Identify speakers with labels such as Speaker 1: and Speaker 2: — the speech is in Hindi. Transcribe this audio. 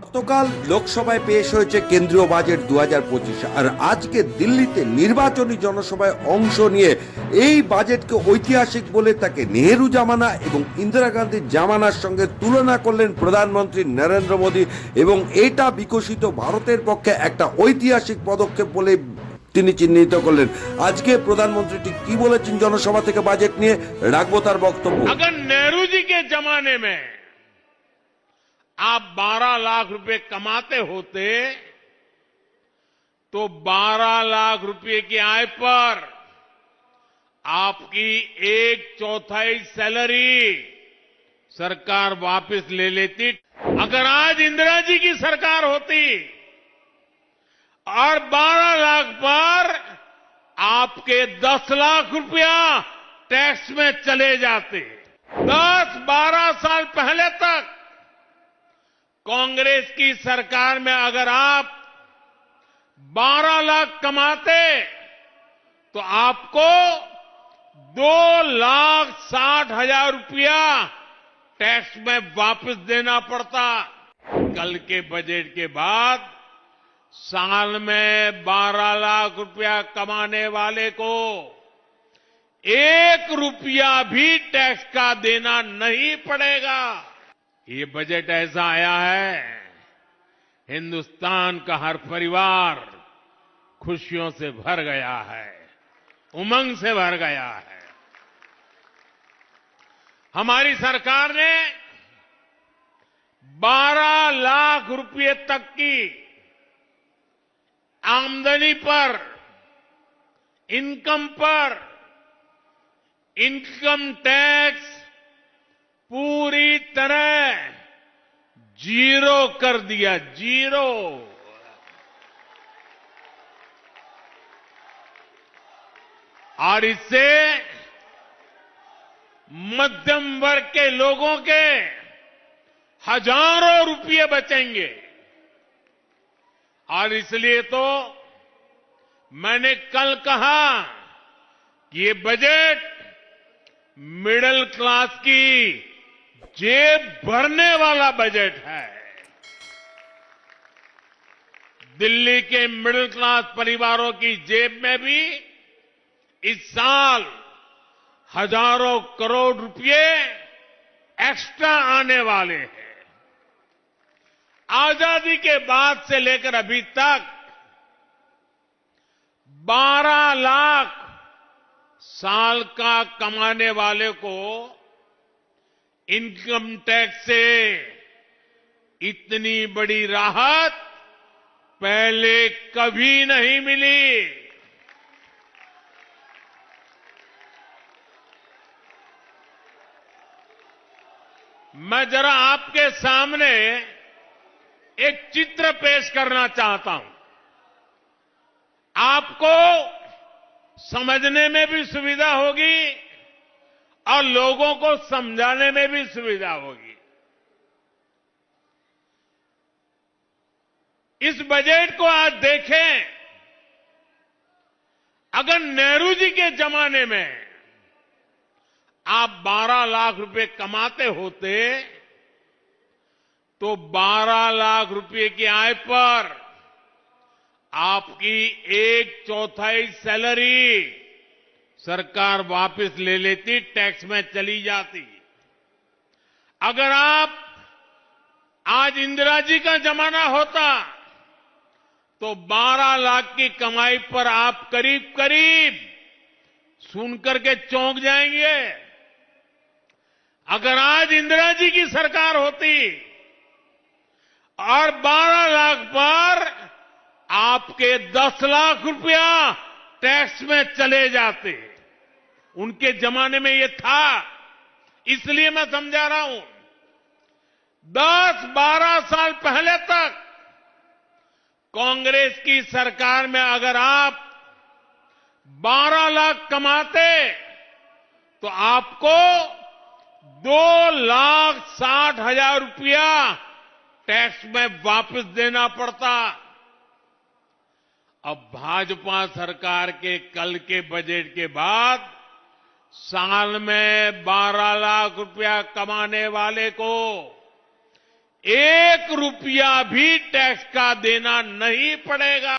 Speaker 1: গতকাল লোকসভায় পেশ হয়েছে কেন্দ্রীয় বাজেট 2025 আর আজকে দিল্লিতে নির্বাচনী জনসভায় অংশ নিয়ে এই বাজেটকে ঐতিহাসিক বলে তাকে নেহেরু জামানা এবং ইন্দিরা গান্ধীর জামানার সঙ্গে তুলনা করলেন প্রধানমন্ত্রী নরেন্দ্র মোদী এবং এটা বিকশিত ভারতের পক্ষে একটা ঐতিহাসিক পদক্ষেপ বলে তিনি চিহ্নিত করলেন। আজকে প্রধানমন্ত্রীটি কি বলেছেন জনসভা থেকে বাজেট নিয়ে, রাখবো তার বক্তব্য।
Speaker 2: अगर नेहरू जी के जमाने में आप 12 लाख रुपए कमाते होते तो 12 लाख रुपए की आय पर आपकी 1/4 सैलरी सरकार वापस ले लेती। अगर आज इंदिरा जी की सरकार होती और 12 लाख पर आपके 10 लाख रुपया टैक्स में चले जाते। 10-12 साल पहले तक कांग्रेस की सरकार में अगर आप 12 लाख कमाते तो आपको 2,60,000 रुपया टैक्स में वापस देना पड़ता। कल के बजट के बाद साल में 12 लाख रुपया कमाने वाले को 1 रुपया भी टैक्स का देना नहीं पड़ेगा। ये बजट ऐसा आया है, हिंदुस्तान का हर परिवार खुशियों से भर गया है, उमंग से भर गया है। हमारी सरकार ने 12 लाख रुपए तक की आमदनी पर, इनकम पर इनकम टैक्स पूरी तरह जीरो कर दिया, जीरो। और इससे मध्यम वर्ग के लोगों के हजारों रुपये बचेंगे। और इसलिए तो मैंने कल कहा कि ये बजट मिडिल क्लास की जेब भरने वाला बजट है। दिल्ली के मिडिल क्लास परिवारों की जेब में भी इस साल हजारों करोड़ रुपए एक्स्ट्रा आने वाले हैं। आजादी के बाद से लेकर अभी तक 12 लाख साल का कमाने वाले को इनकम टैक्स से इतनी बड़ी राहत पहले कभी नहीं मिली। मैं जरा आपके सामने एक चित्र पेश करना चाहता हूं, आपको समझने में भी सुविधा होगी और लोगों को समझाने में भी सुविधा होगी। इस बजट को आज देखें, अगर नेहरू जी के जमाने में आप 12 लाख रुपए कमाते होते तो 12 लाख रुपए की आय पर आपकी 1/4 सैलरी सरकार वापस ले लेती, टैक्स में चली जाती। अगर आप आज इंदिरा जी का जमाना होता तो 12 लाख की कमाई पर आप करीब करीब सुनकर के चौंक जाएंगे। अगर आज इंदिरा जी की सरकार होती और 12 लाख पर आपके 10 लाख रुपया टैक्स में चले जाते, उनके जमाने में ये था, इसलिए मैं समझा रहा हूं। 10-12 साल पहले तक कांग्रेस की सरकार में अगर आप 12 लाख कमाते तो आपको 2,60,000 रुपया टैक्स में वापस देना पड़ता। अब भाजपा सरकार के कल के बजट के बाद साल में 12 लाख रुपया कमाने वाले को 1 रुपया भी टैक्स का देना नहीं पड़ेगा।